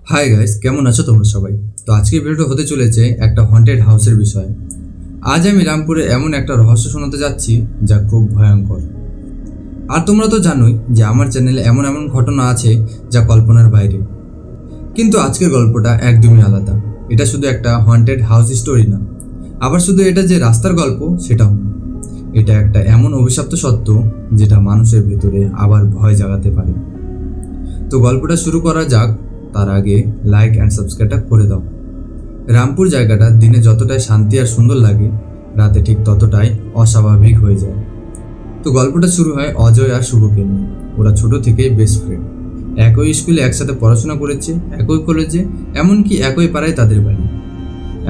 Hi guys, কেমন আছো তোমরা সবাই? তো আজকের ভিডিওটা হতে চলেছে একটা হন্টেড হাউসের বিষয়। আজ আমি রামপুরে এমন একটা রহস্য শোনাতে যাচ্ছি যা খুব ভয়ঙ্কর। আর তোমরা তো জানোই যে আমার চ্যানেলে এমন এমন ঘটনা আছে যা কল্পনার বাইরে। কিন্তু আজকের গল্পটা একদমই আলাদা। এটা শুধু একটা হন্টেড হাউস স্টোরি না, আবার শুধু এটা যে রাস্তার গল্প সেটাও না। এটা একটা এমন অভিশপ্ত সত্য যেটা মানুষের ভেতরে আবার ভয় জাগাতে পারে। তো গল্পটা শুরু করা যাক। তার আগে লাইক অ্যান্ড সাবস্ক্রাইবটা করে দাও। রামপুর জায়গাটা দিনে যতটাই শান্তি আর সুন্দর লাগে, রাতে ঠিক ততটাই অস্বাভাবিক হয়ে যায়। তো গল্পটা শুরু হয় অজয় আর শুভকে নিয়ে। ওরা ছোট থেকেই বেস্ট ফ্রেন্ড। একই স্কুলে একসাথে পড়াশোনা করেছে, একই কলেজে, এমনকি একই পাড়ায় তাদের বাড়ি।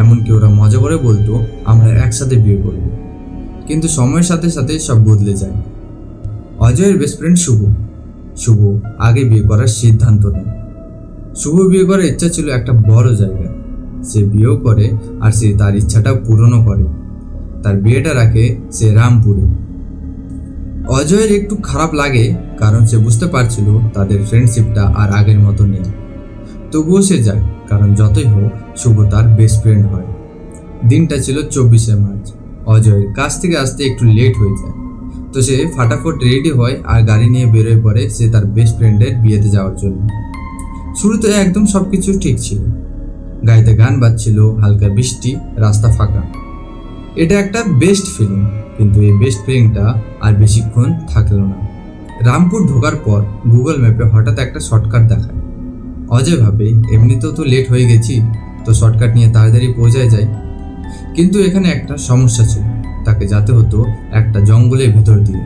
এমনকি ওরা মজা করে বলতো আমরা একসাথে বিয়ে করব। কিন্তু সময়ের সাথে সাথে সব বদলে যায়। অজয়ের বেস্ট ফ্রেন্ড শুভ আগে বিয়ে করার সিদ্ধান্ত নেয়। শুভ বিয়ে করার ইচ্ছা ছিল একটা বড় জায়গা। সে বিয়েও করে আর সে তার ইচ্ছাটা পূরণও করে। তার বিয়েটা রাখে সে রামপুরে। অজয়ের একটু খারাপ লাগে, কারণ সে বুঝতে পারছিল তাদের ফ্রেন্ডশিপটা আর আগের মতো নেই। তবুও সে যায়, কারণ যতই হোক শুভ তার বেস্ট ফ্রেন্ড হয়। দিনটা ছিল 24শে মার্চ। অজয়ের কাছ থেকে আসতে একটু লেট হয়ে যায়। তো সে ফাটাফট রেডি হয় আর গাড়ি নিয়ে বেরোয় পড়ে সে তার বেস্ট ফ্রেন্ডের বিয়েতে যাওয়ার জন্য। শুরুতে একদম সবকিছু ঠিক ছিল। গাড়িতে গান বাজছিল, হালকা বৃষ্টি, রাস্তা ফাঁকা। এটা একটা বেস্ট ফিলিং। কিন্তু এই বেস্ট ফিলিংটা আর বেশিক্ষণ থাকলো না। রামপুর ঢোকার পর গুগল ম্যাপে হঠাৎ একটা শর্টকাট দেখায়। অজয় ভাবে এমনিতেও তো লেট হয়ে গেছি, তো শর্টকাট নিয়ে তাড়াতাড়ি পৌঁছায় যায়। কিন্তু এখানে একটা সমস্যা ছিল। তাকে যেতে হতো একটা জঙ্গলের ভেতর দিয়ে।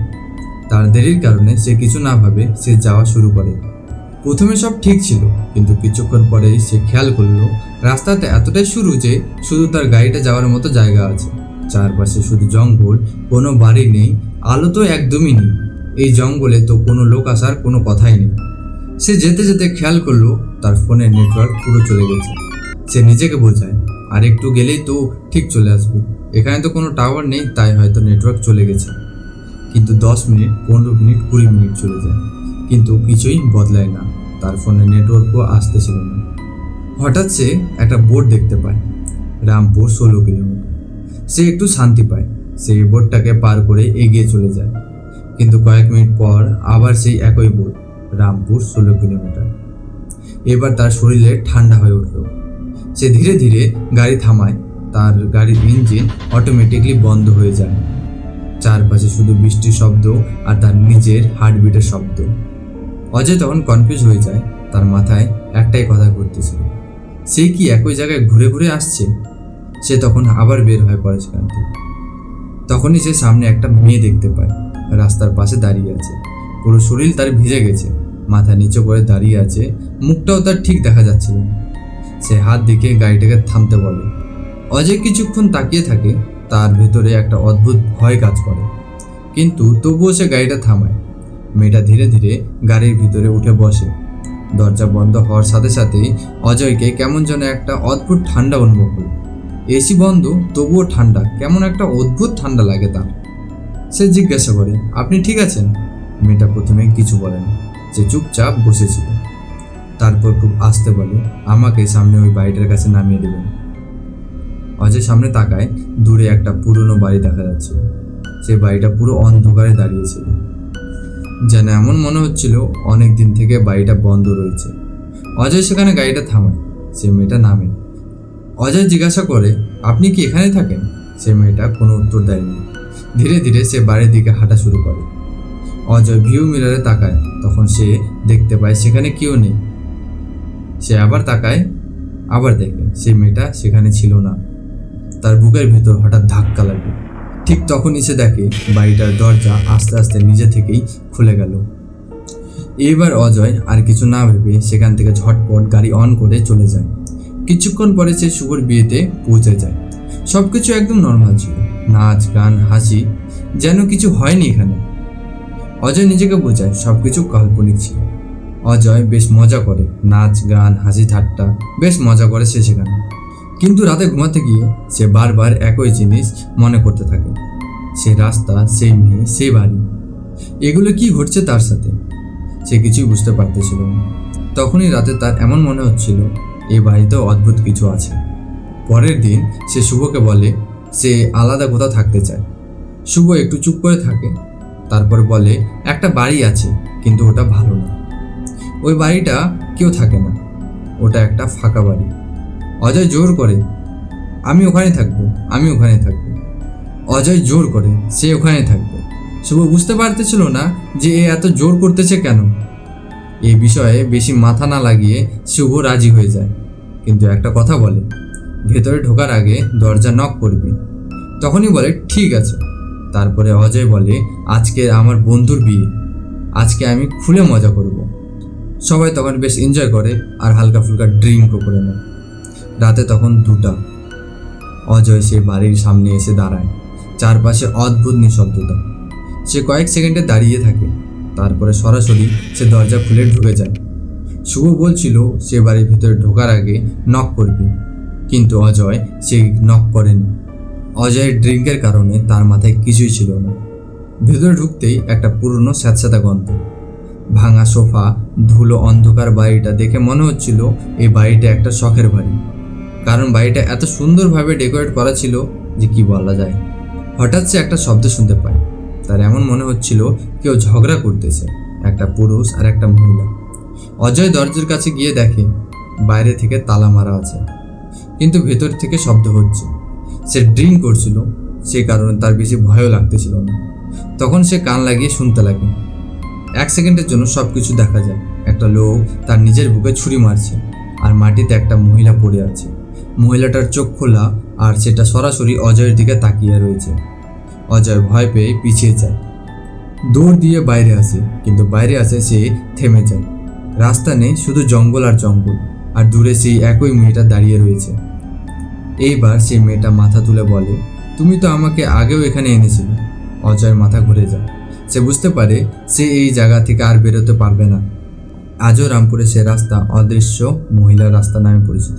তার দেরির কারণে সে কিছু না ভাবে সে যাওয়া শুরু করে। প্রথমে সব ঠিক ছিল, কিন্তু কিছুক্ষণ পরেই সে খেয়াল করলো রাস্তাটা এতটাই শুরু যে শুধু তার গাড়িটা যাওয়ার মতো জায়গা আছে। চারপাশে শুধু জঙ্গল, কোনো বাড়ি নেই, আলো তো একদমই নেই। এই জঙ্গলে তো কোনো লোক আসার কোনো কথাই নেই। সে যেতে যেতে খেয়াল করলো তার ফোনের নেটওয়ার্ক পুরো চলে গেছে। সে নিজেকে বোঝায় আর একটু গেলেই তো ঠিক চলে আসবে। এখানে তো কোনো টাওয়ার নেই, তাই হয়তো নেটওয়ার্ক চলে গেছে। কিন্তু 10 মিনিট, 15 মিনিট, 20 মিনিট চলে যায়, কিন্তু কিছুই বদলায় না। তার ফোনে নেটওয়ার্কও আসতেছিল না। হঠাৎ সে একটা বোর্ড দেখতে পায়, রামপুর 16 কিলোমিটার। সে একটু শান্তি পায়। সেই বোর্ডটাকে পার করে এগিয়ে চলে যায়। কিন্তু কয়েক মিনিট পর আবার সেই একই বোর্ড, রামপুর 16 কিলোমিটার। এবার তার শরীরে ঠান্ডা হয়ে উঠল। সে ধীরে ধীরে গাড়ি থামায়। তার গাড়ির ইঞ্জিন অটোমেটিকলি বন্ধ হয়ে যায়। চারপাশে শুধু বৃষ্টির শব্দ আর তার নিজের হার্টবিটের শব্দ। অজয় তখন কনফিউজ হয়ে যায়। তার মাথায় একটাই কথা ঘুরতেছিল, সে কি একই জায়গায় ঘুরে ঘুরে আসছে? সে তখন আবার বের হয়ে পড়ে সেখান থেকে। তখনই সে সামনে একটা মেয়ে দেখতে পায়, রাস্তার পাশে দাঁড়িয়ে আছে। পুরো শরীর তার ভিজে গেছে, মাথা নিচু করে দাঁড়িয়ে আছে, মুখটাও তার ঠিক দেখা যাচ্ছিল না। সে হাত দেখে গাড়িটাকে থামতে বলে। অজয় কিছুক্ষণ তাকিয়ে থাকে। তার ভেতরে একটা অদ্ভুত ভয় কাজ করে, কিন্তু তবুও সে গাড়িটা থামায়। মেয়েটা ধীরে ধীরে গাড়ির ভিতরে উঠে বসে। দরজা বন্ধ হওয়ার সাথে সাথেই অজয়কে কেমন যেন একটা অদ্ভুত ঠান্ডা অনুভব হলো। এসি বন্ধ, তবুও ঠান্ডা, কেমন একটা অদ্ভুত ঠান্ডা লাগে তার। সে জিজ্ঞাসা করে, আপনি ঠিক আছেন? মেয়েটা প্রথমে কিছু বলে না। সে চুপচাপ বসেছিল। তারপর খুব আস্তে বলে, আমাকে সামনে ওই বাড়িটার কাছে নামিয়ে দেবেন। অজয় সামনে তাকায়। দূরে একটা পুরনো বাড়ি দেখা যাচ্ছে। সে বাড়িটা পুরো অন্ধকারে দাঁড়িয়েছিল, যেন এমন মনে হচ্ছিল অনেক দিন থেকে বাড়িটা বন্ধ রয়েছে। অজয় সেখানে গাড়িটা থামায়। সে মেয়েটা নামে। অজয় জিজ্ঞাসা করে, আপনি কি এখানে থাকেন? সে মেয়েটা কোনো উত্তর দেয়নি। ধীরে ধীরে সে বাড়ির দিকে হাঁটা শুরু করে। অজয় ভিউ মিররে তাকায়। তখন সে দেখতে পায় সেখানে কেউ নেই। সে আবার তাকায়, আবার দেখে সে মেয়েটা সেখানে ছিল না। তার বুকের ভেতর হঠাৎ ধাক্কা লাগে। ঠিক তখনই সে দেখে বাড়িটার দরজা আস্তে আস্তে নিজে থেকেই খুলে গেল। এইবার অজয় আর কিছু না ভেবে সেখান থেকে ঝটপট গাড়ি অন করে চলে যায়। কিছুক্ষণ পরে সে শুভর বিয়েতে পৌঁছে যায়। সবকিছু একদম নর্মাল ছিল, নাচ, গান, হাসি, যেন কিছু হয়নি এখানে। অজয় নিজেকে বোঝায় সবকিছু কাল্পনিক ছিল। অজয় বেশ মজা করে, নাচ, গান, হাসি ঠাট্টা, বেশ মজা করে সে সেখানে। কিন্তু রাতে ঘুমাতে গিয়ে সে বারবার একই জিনিস মনে করতে থাকে। সেই রাস্তা, সেই মেয়ে, সেই বাড়ি, এগুলো কি ঘটছে তার সাথে? সে কিছুই বুঝতে পারতেছিল না। তখনই রাতে তার এমন মনে হচ্ছিল এই বাড়িতেও অদ্ভুত কিছু আছে। পরের দিন সে শুভকে বলে সে আলাদা কোথাও থাকতে চায়। শুভ একটু চুপ করে থাকে, তারপর বলে একটা বাড়ি আছে, কিন্তু ওটা ভালো না। ওই বাড়িটা কেউ থাকে না, ওটা একটা ফাঁকা বাড়ি। অজয় জোর করে আমি ওখানে থাকবো, আমি ওখানে থাকবো। অজয় জোর করে সে ওখানে থাকবে। শুভ বুঝতে পারতেছিল না যে এ এত জোর করতেছে কেন। এই বিষয়ে বেশি মাথা না লাগিয়ে শুভ রাজি হয়ে যায়, কিন্তু একটা কথা বলে, ভেতরে ঢোকার আগে দরজা নক করবি। তখনই বলে ঠিক আছে। তারপরে অজয় বলে আজকে আমার বন্ধুর বিয়ে, আজকে আমি খুলে মজা করব। সবাই তখন বেশ এনজয় করে আর হালকা ফুলকা ড্রিঙ্কও করে নেয়। রাতে তখন 2টা। অজয় সে বাড়ির সামনে এসে দাঁড়ায়। চারপাশে অদ্ভুত নিঃশব্দতা। সে কয়েক সেকেন্ডে দাঁড়িয়ে থাকে, তারপরে সরাসরি সে দরজা খুলে ঢুকে যায়। শুভ বলছিল সে বাড়ির ভিতরে ঢোকার আগে নক করবে, কিন্তু অজয় সে নক করেনি। অজয়ের ড্রিঙ্কের কারণে তার মাথায় কিছুই ছিল না। ভেতরে ঢুকতেই একটা পুরনো স্যাঁতস্যাঁতা গন্ধ, ভাঙা সোফা, ধুলো অন্ধকার বাড়িটা দেখে মনে হচ্ছিল এই বাড়িটা একটা শখের বাড়ি, কারণ বাড়িটা এত সুন্দরভাবে ডেকোরেট করা ছিল যে কি বলা যায়। হঠাৎ সে একটা শব্দ শুনতে পায়। তার এমন মনে হচ্ছিল কেউ ঝগড়া করতেছে, একটা পুরুষ আর একটা মহিলা। অজয় দরজার কাছে গিয়ে দেখে বাইরে থেকে তালা মারা আছে, কিন্তু ভেতর থেকে শব্দ হচ্ছে। সে ড্রিঙ্ক করছিল, সে কারণে তার বেশি ভয়ও লাগতেছিল না। তখন সে কান লাগিয়ে শুনতে লাগে। 1 সেকেন্ডের জন্য সব কিছু দেখা যায়। একটা লোক তার নিজের বুকে ছুরি মারছে, আর মাটিতে একটা মহিলা পড়ে আছে। মহিলাটার চোখ খোলা, আর সেটা সরাসরি অজয়ের দিকে তাকিয়ে রয়েছে। অজয় ভয় পেয়ে পিছিয়ে যায়, দৌড় দিয়ে বাইরে আসে, কিন্তু বাইরে আসে সে থেমে যায়। রাস্তা নেই, শুধু জঙ্গল আর জঙ্গল, আর দূরে সেই একই মেয়েটা দাঁড়িয়ে রয়েছে। এইবার সেই মেয়েটা মাথা তুলে বলে, তুমি তো আমাকে আগেও এখানে এনেছিলে। অজয়ের মাথা ঘুরে যায়। সে বুঝতে পারে সে এই জায়গা থেকে আর বেরোতে পারবে না। আজও রামপুরে সে রাস্তা অদৃশ্য মহিলার রাস্তা নামে পরিচিত।